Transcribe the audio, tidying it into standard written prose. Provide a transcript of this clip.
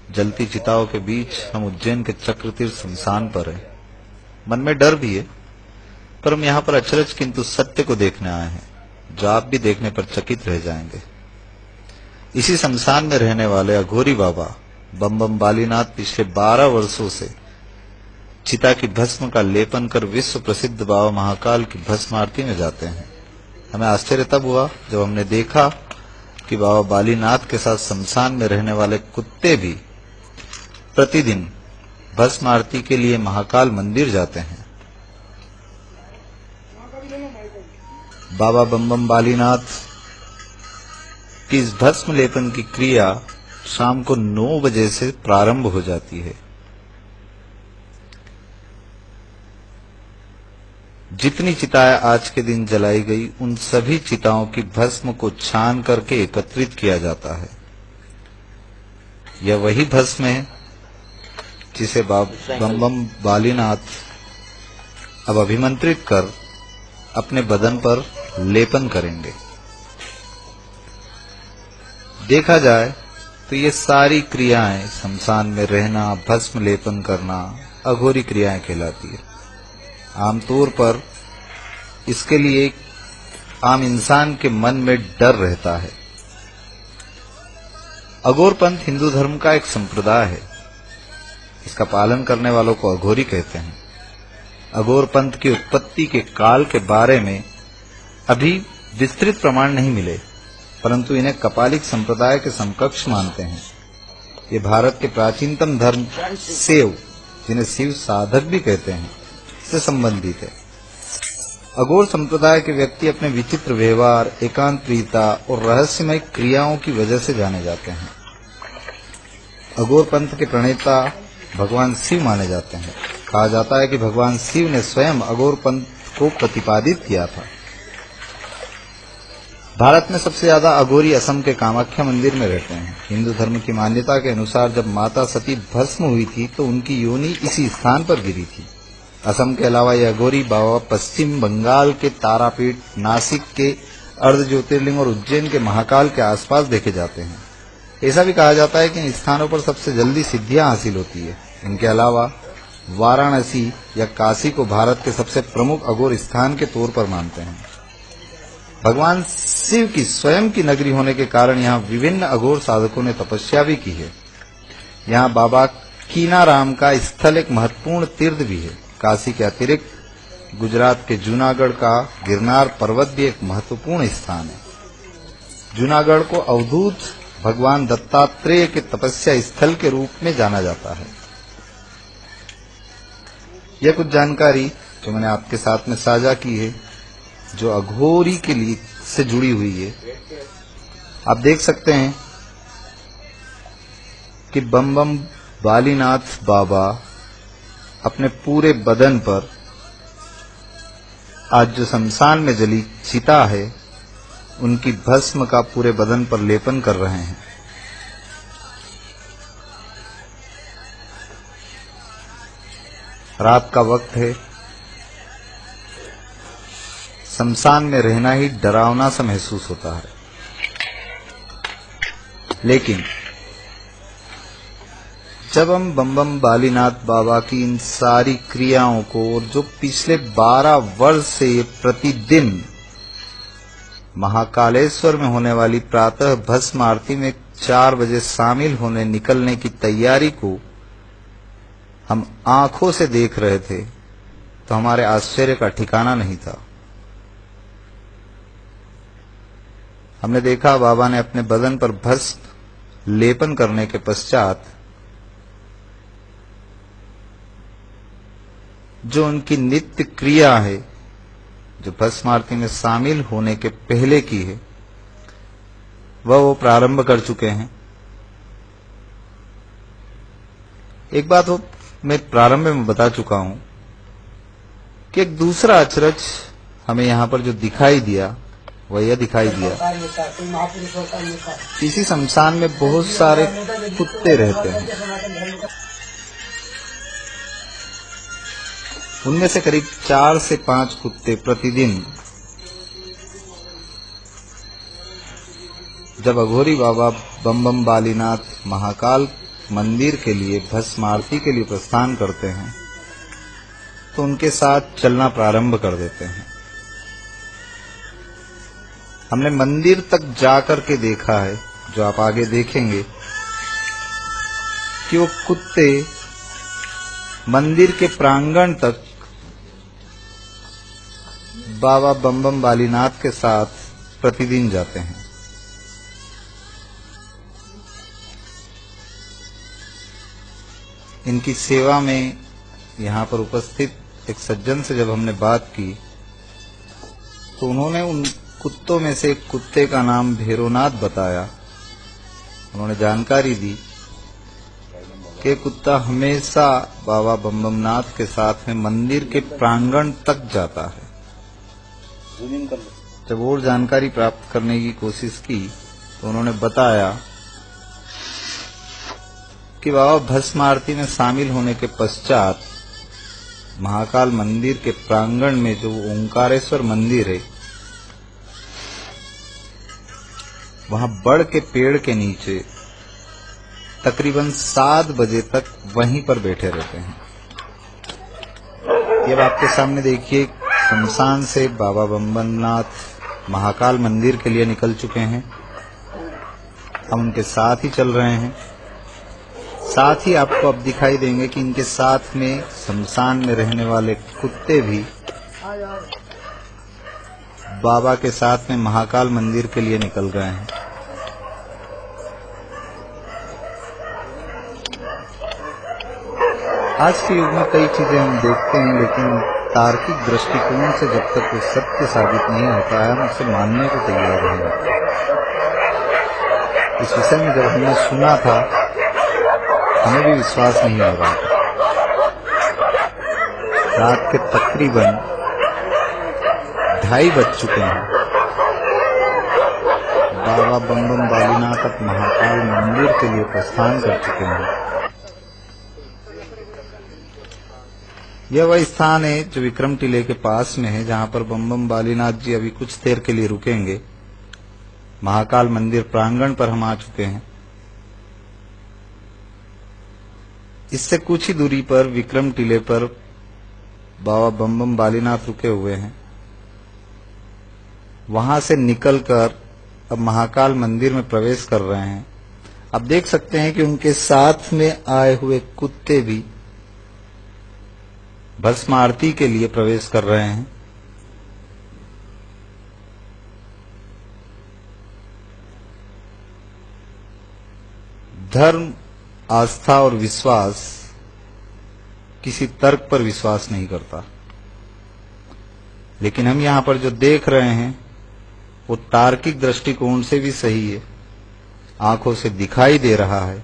जलती चिताओं के बीच हम उज्जैन के चक्रतीर्थ शमशान पर हैं। मन में डर भी है, पर हम यहाँ पर अचरज किंतु सत्य को देखने आए हैं, जो आप भी देखने पर चकित रह जाएंगे। इसी शमशान में रहने वाले अघोरी बाबा बम बम बालीनाथ पिछले 12 वर्षों से चिता की भस्म का लेपन कर विश्व प्रसिद्ध बाबा महाकाल की भस्म आरती में जाते हैं। हमें आश्चर्य तब हुआ जब हमने देखा कि बाबा बालीनाथ के साथ शमशान में रहने वाले कुत्ते भी प्रतिदिन भस्म आरती के लिए महाकाल मंदिर जाते हैं। बाबा बम बम बालीनाथ की इस भस्म लेपन की क्रिया शाम को 9 बजे से प्रारंभ हो जाती है। जितनी चिताएं आज के दिन जलाई गई, उन सभी चिताओं की भस्म को छान करके एकत्रित किया जाता है। यह वही भस्म है जिसे बम बम बालीनाथ अब अभिमंत्रित कर अपने बदन पर लेपन करेंगे। देखा जाए तो ये सारी क्रियाएं, शमशान में रहना, भस्म लेपन करना, अघोरी क्रियाएं कहलाती है। आमतौर पर इसके लिए आम इंसान के मन में डर रहता है। अघोरपंथ हिंदू धर्म का एक संप्रदाय है। इसका पालन करने वालों को अघोरी कहते हैं। अघोरपंथ की उत्पत्ति के काल के बारे में अभी विस्तृत प्रमाण नहीं मिले, परंतु इन्हें कपालिक संप्रदाय के समकक्ष मानते हैं। ये भारत के प्राचीनतम धर्म शैव, जिन्हें शिव साधक भी कहते हैं, से संबंधित है। अघोर संप्रदाय के व्यक्ति अपने विचित्र व्यवहार, एकांत प्रियता और रहस्यमय क्रियाओं की वजह से जाने जाते हैं। अघोर पंथ के प्रणेता भगवान शिव माने जाते हैं। कहा जाता है कि भगवान शिव ने स्वयं अघोर पंथ को प्रतिपादित किया था। भारत में सबसे ज्यादा अघोरी असम के कामाख्या मंदिर में रहते हैं। हिंदू धर्म की मान्यता के अनुसार जब माता सती भस्म हुई थी तो उनकी योनि इसी स्थान पर गिरी थी। असम के अलावा ये अघोरी बाबा पश्चिम बंगाल के तारापीठ, नासिक के अर्ध ज्योतिर्लिंग और उज्जैन के महाकाल के आसपास देखे जाते हैं। ऐसा भी कहा जाता है कि इन स्थानों पर सबसे जल्दी सिद्धियां हासिल होती है। इनके अलावा वाराणसी या काशी को भारत के सबसे प्रमुख अघोर स्थान के तौर पर मानते हैं। भगवान शिव की स्वयं की नगरी होने के कारण यहाँ विभिन्न अघोर साधकों ने तपस्या भी की है। यहाँ बाबा कीनाराम का स्थल एक महत्वपूर्ण तीर्थ भी है। काशी के अतिरिक्त गुजरात के जूनागढ़ का गिरनार पर्वत भी एक महत्वपूर्ण स्थान है। जूनागढ़ को अवधूत भगवान दत्तात्रेय के तपस्या स्थल के रूप में जाना जाता है। यह कुछ जानकारी जो मैंने आपके साथ में साझा की है, जो अघोरी के लिए से जुड़ी हुई है। आप देख सकते हैं कि बम बम बालीनाथ बाबा अपने पूरे बदन पर आज जो शमशान में जली चिता है, उनकी भस्म का पूरे बदन पर लेपन कर रहे हैं। रात का वक्त है। शमशान में रहना ही डरावना सा महसूस होता है, लेकिन जब हम बम बम बालीनाथ बाबा की इन सारी क्रियाओं को, और जो पिछले 12 वर्ष से प्रतिदिन महाकालेश्वर में होने वाली प्रातः भस्म आरती में 4 बजे शामिल होने निकलने की तैयारी को हम आंखों से देख रहे थे, तो हमारे आश्चर्य का ठिकाना नहीं था। हमने देखा बाबा ने अपने बदन पर भस्म लेपन करने के पश्चात जो उनकी नित्य क्रिया है, जो भस्म आरती में शामिल होने के पहले की है, वो प्रारंभ कर चुके हैं। एक बात वो मैं प्रारंभ में बता चुका हूं कि एक दूसरा अचरज हमें यहां पर जो दिखाई दिया, वह यह दिखाई दिया, इसी शमशान में बहुत सारे कुत्ते रहते हैं। उनमें से करीब 4 से 5 कुत्ते प्रतिदिन जब अघोरी बाबा बम बम बालीनाथ महाकाल मंदिर के लिए भस्म आरती के लिए प्रस्थान करते हैं तो उनके साथ चलना प्रारंभ कर देते हैं। हमने मंदिर तक जाकर के देखा है, जो आप आगे देखेंगे, कि वो कुत्ते मंदिर के प्रांगण तक बाबा बम बम बालीनाथ के साथ प्रतिदिन जाते हैं। इनकी सेवा में यहाँ पर उपस्थित एक सज्जन से जब हमने बात की तो उन्होंने उन कुत्तों में से एक कुत्ते का नाम भैरवनाथ बताया। उन्होंने जानकारी दी कि कुत्ता हमेशा बाबा बम बम नाथ के साथ में मंदिर के प्रांगण तक जाता है। जब और जानकारी प्राप्त करने की कोशिश की तो उन्होंने बताया कि बाबा भस्म आरती में शामिल होने के पश्चात महाकाल मंदिर के प्रांगण में जो ओंकारेश्वर मंदिर है, वहां बड़ के पेड़ के नीचे तकरीबन 7 बजे तक वहीं पर बैठे रहते हैं। ये आपके सामने देखिए, शमशान से बाबा बम बम नाथ महाकाल मंदिर के लिए निकल चुके हैं। हम उनके साथ ही चल रहे हैं। साथ ही आपको अब दिखाई देंगे कि इनके साथ में शमशान में रहने वाले कुत्ते भी बाबा के साथ में महाकाल मंदिर के लिए निकल गए हैं। आज के युग में कई चीजें हम देखते हैं, लेकिन तार्किक दृष्टिकोण से जब तक वो सत्य साबित नहीं होता है, हम उसे मानने को तैयार नहीं होते। इस विषय में जब हमने सुना था, हमें भी विश्वास नहीं हो रहा था। रात के तकरीबन 2:30 बज चुके हैं। बाबा बम बम बालीनाथ तक महाकाल मंदिर के लिए प्रस्थान कर चुके हैं। यह वह स्थान है जो विक्रम टीले के पास में है, जहां पर बम बम बालीनाथ जी अभी कुछ देर के लिए रुकेंगे। महाकाल मंदिर प्रांगण पर हम आ चुके हैं। इससे कुछ ही दूरी पर विक्रम टीले पर बाबा बम बम बालीनाथ रुके हुए हैं। वहां से निकलकर अब महाकाल मंदिर में प्रवेश कर रहे हैं। आप देख सकते हैं कि उनके साथ में आए हुए कुत्ते भी भस्म आरती के लिए प्रवेश कर रहे हैं। धर्म, आस्था और विश्वास किसी तर्क पर विश्वास नहीं करता, लेकिन हम यहां पर जो देख रहे हैं वो तार्किक दृष्टिकोण से भी सही है, आंखों से दिखाई दे रहा है।